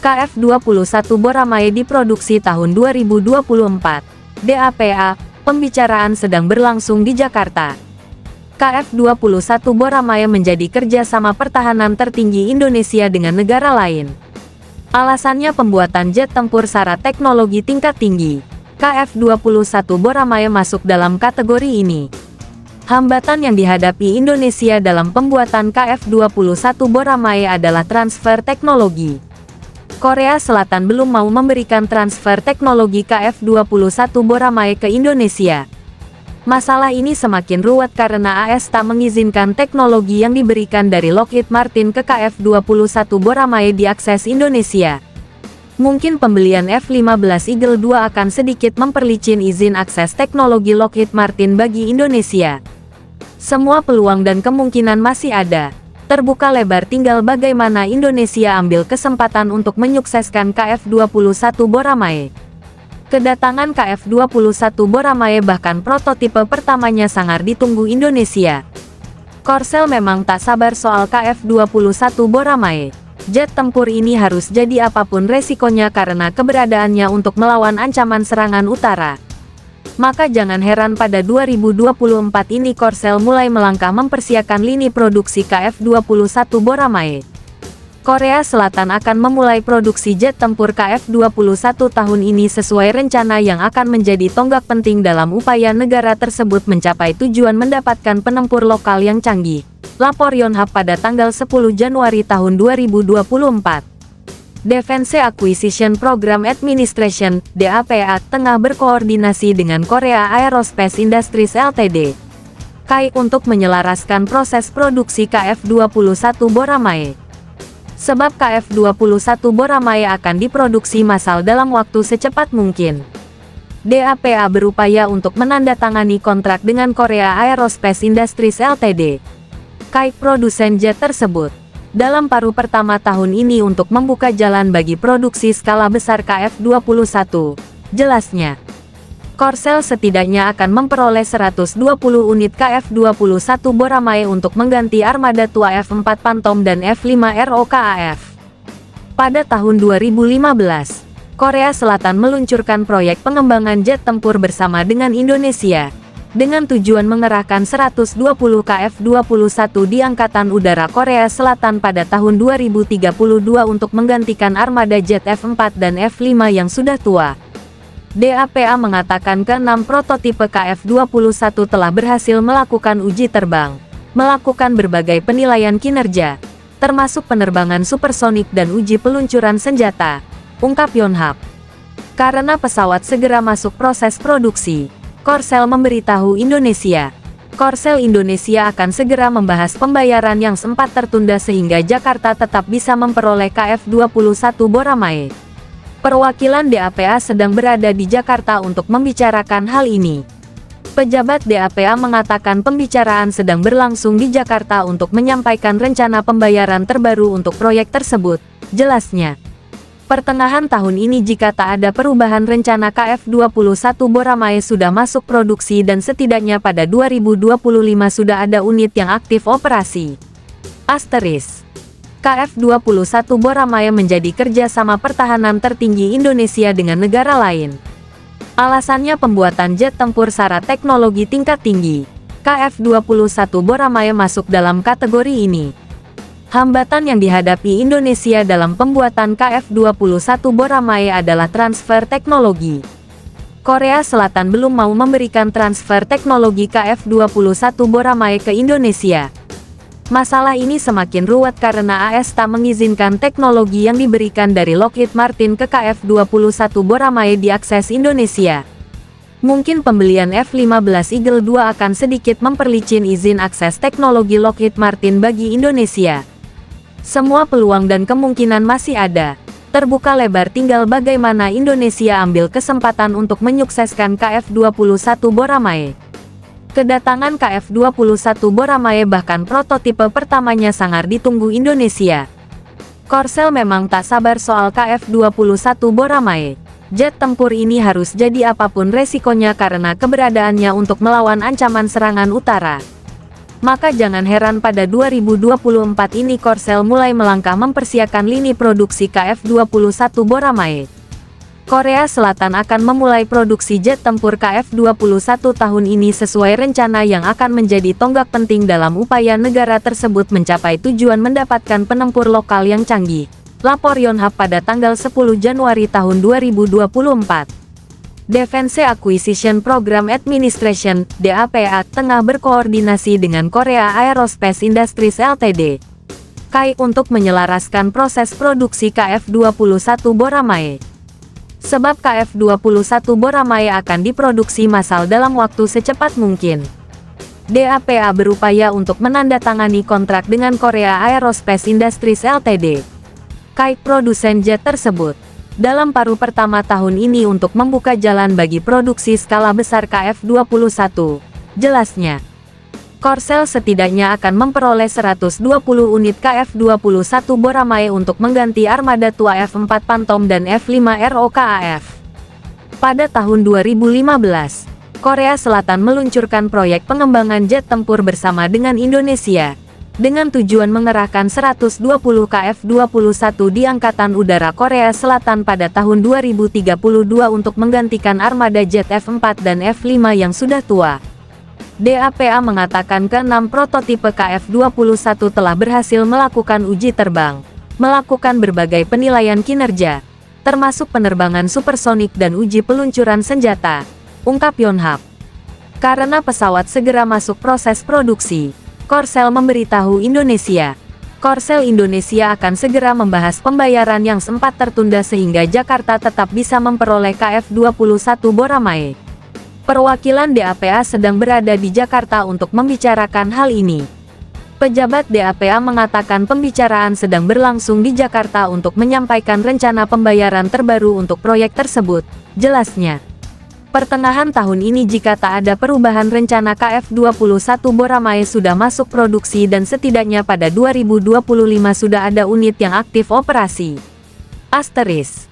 KF-21 Boramae diproduksi tahun 2024. DAPA, pembicaraan sedang berlangsung di Jakarta. KF-21 Boramae menjadi kerjasama pertahanan tertinggi Indonesia dengan negara lain. Alasannya pembuatan jet tempur syarat teknologi tingkat tinggi. KF-21 Boramae masuk dalam kategori ini. Hambatan yang dihadapi Indonesia dalam pembuatan KF-21 Boramae adalah transfer teknologi. Korea Selatan belum mau memberikan transfer teknologi KF-21 Boramae ke Indonesia. Masalah ini semakin ruwet karena AS tak mengizinkan teknologi yang diberikan dari Lockheed Martin ke KF-21 Boramae diakses Indonesia. Mungkin pembelian F-15 Eagle II akan sedikit memperlicin izin akses teknologi Lockheed Martin bagi Indonesia. Semua peluang dan kemungkinan masih ada. Terbuka lebar, tinggal bagaimana Indonesia ambil kesempatan untuk menyukseskan KF-21 Boramae. Kedatangan KF-21 Boramae bahkan prototipe pertamanya sangat ditunggu Indonesia. Korsel memang tak sabar soal KF-21 Boramae. Jet tempur ini harus jadi apapun resikonya karena keberadaannya untuk melawan ancaman serangan utara. Maka jangan heran pada 2024 ini Korsel mulai melangkah mempersiapkan lini produksi KF-21 Boramae. Korea Selatan akan memulai produksi jet tempur KF-21 tahun ini sesuai rencana yang akan menjadi tonggak penting dalam upaya negara tersebut mencapai tujuan mendapatkan penempur lokal yang canggih. Lapor Yonhap pada tanggal 10 Januari tahun 2024. Defense Acquisition Program Administration, DAPA, tengah berkoordinasi dengan Korea Aerospace Industries Ltd. (KAI) untuk menyelaraskan proses produksi KF-21 Boramae. Sebab KF-21 Boramae akan diproduksi massal dalam waktu secepat mungkin. DAPA berupaya untuk menandatangani kontrak dengan Korea Aerospace Industries Ltd. (KAI) produsen jet tersebut. Dalam paruh pertama tahun ini untuk membuka jalan bagi produksi skala besar KF-21. Jelasnya, Korsel setidaknya akan memperoleh 120 unit KF-21 Boramae untuk mengganti armada tua F-4 Phantom dan F-5 ROKAF. Pada tahun 2015, Korea Selatan meluncurkan proyek pengembangan jet tempur bersama dengan Indonesia, dengan tujuan mengerahkan 120 KF-21 di Angkatan Udara Korea Selatan pada tahun 2032 untuk menggantikan armada jet F-4 dan F-5 yang sudah tua. DAPA mengatakan ke-6 prototipe KF-21 telah berhasil melakukan uji terbang, melakukan berbagai penilaian kinerja, termasuk penerbangan supersonik dan uji peluncuran senjata, ungkap Yonhap. Karena pesawat segera masuk proses produksi, Korsel memberitahu Indonesia. Korsel Indonesia akan segera membahas pembayaran yang sempat tertunda sehingga Jakarta tetap bisa memperoleh KF-21 Boramae. Perwakilan DAPA sedang berada di Jakarta untuk membicarakan hal ini. Pejabat DAPA mengatakan pembicaraan sedang berlangsung di Jakarta untuk menyampaikan rencana pembayaran terbaru untuk proyek tersebut, jelasnya. Pertengahan tahun ini jika tak ada perubahan rencana KF-21 Boramae sudah masuk produksi dan setidaknya pada 2025 sudah ada unit yang aktif operasi. Asterisk. KF-21 Boramae menjadi kerjasama pertahanan tertinggi Indonesia dengan negara lain. Alasannya pembuatan jet tempur syarat teknologi tingkat tinggi. KF-21 Boramae masuk dalam kategori ini. Hambatan yang dihadapi Indonesia dalam pembuatan KF-21 Boramae adalah transfer teknologi. Korea Selatan belum mau memberikan transfer teknologi KF-21 Boramae ke Indonesia. Masalah ini semakin ruwet karena AS tak mengizinkan teknologi yang diberikan dari Lockheed Martin ke KF-21 Boramae diakses Indonesia. Mungkin pembelian F-15 Eagle II akan sedikit memperlicin izin akses teknologi Lockheed Martin bagi Indonesia. Semua peluang dan kemungkinan masih ada. Terbuka lebar, tinggal bagaimana Indonesia ambil kesempatan untuk menyukseskan KF-21 Boramae. Kedatangan KF-21 Boramae bahkan prototipe pertamanya sangat ditunggu Indonesia. Korsel memang tak sabar soal KF-21 Boramae. Jet tempur ini harus jadi apapun resikonya karena keberadaannya untuk melawan ancaman serangan utara. Maka jangan heran pada 2024 ini Korsel mulai melangkah mempersiapkan lini produksi KF-21 Boramae. Korea Selatan akan memulai produksi jet tempur KF-21 tahun ini sesuai rencana yang akan menjadi tonggak penting dalam upaya negara tersebut mencapai tujuan mendapatkan penempur lokal yang canggih. Lapor Yonhap pada tanggal 10 Januari tahun 2024. Defense Acquisition Program Administration (DAPA) tengah berkoordinasi dengan Korea Aerospace Industries Ltd. (KAI) untuk menyelaraskan proses produksi KF-21 Boramae. Sebab KF-21 Boramae akan diproduksi massal dalam waktu secepat mungkin. DAPA berupaya untuk menandatangani kontrak dengan Korea Aerospace Industries Ltd. (KAI) produsen jet tersebut dalam paruh pertama tahun ini untuk membuka jalan bagi produksi skala besar KF-21. Jelasnya, Korsel setidaknya akan memperoleh 120 unit KF-21 Boramae untuk mengganti armada tua F-4 Phantom dan F-5 ROKAF. Pada tahun 2015, Korea Selatan meluncurkan proyek pengembangan jet tempur bersama dengan Indonesia, dengan tujuan mengerahkan 120 KF-21 di Angkatan Udara Korea Selatan pada tahun 2032 untuk menggantikan armada jet F-4 dan F-5 yang sudah tua. DAPA mengatakan ke-6 prototipe KF-21 telah berhasil melakukan uji terbang, melakukan berbagai penilaian kinerja, termasuk penerbangan supersonik dan uji peluncuran senjata, ungkap Yonhap. Karena pesawat segera masuk proses produksi, Korsel memberitahu Indonesia. Korsel Indonesia akan segera membahas pembayaran yang sempat tertunda sehingga Jakarta tetap bisa memperoleh KF-21 Boramae. Perwakilan DAPA sedang berada di Jakarta untuk membicarakan hal ini. Pejabat DAPA mengatakan pembicaraan sedang berlangsung di Jakarta untuk menyampaikan rencana pembayaran terbaru untuk proyek tersebut, jelasnya. Pertengahan tahun ini jika tak ada perubahan rencana KF-21 Boramae sudah masuk produksi dan setidaknya pada 2025 sudah ada unit yang aktif operasi. Asteris.